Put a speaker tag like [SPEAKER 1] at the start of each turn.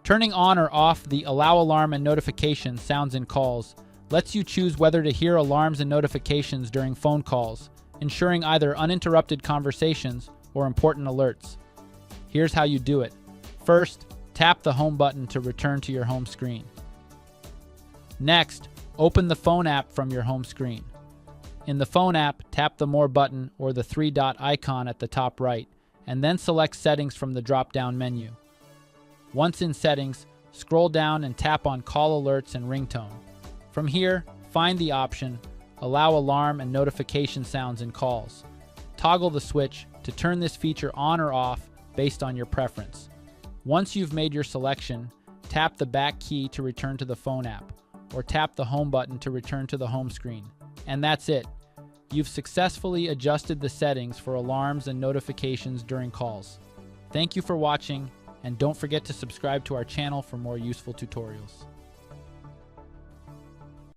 [SPEAKER 1] Turning on or off the Allow Alarm and Notification Sounds in Calls lets you choose whether to hear alarms and notifications during phone calls, ensuring either uninterrupted conversations or important alerts. Here's how you do it. First, tap the Home button to return to your home screen. Next, open the phone app from your home screen. In the phone app, tap the More button or the three-dot icon at the top right, and then select Settings from the drop-down menu. Once in Settings, scroll down and tap on Call Alerts and Ringtone. From here, find the option Allow Alarm and Notification Sounds in Calls. Toggle the switch to turn this feature on or off based on your preference. Once you've made your selection, tap the back key to return to the phone app, or tap the Home button to return to the home screen. And that's it. You've successfully adjusted the settings for alarms and notifications during calls. Thank you for watching, and don't forget to subscribe to our channel for more useful tutorials.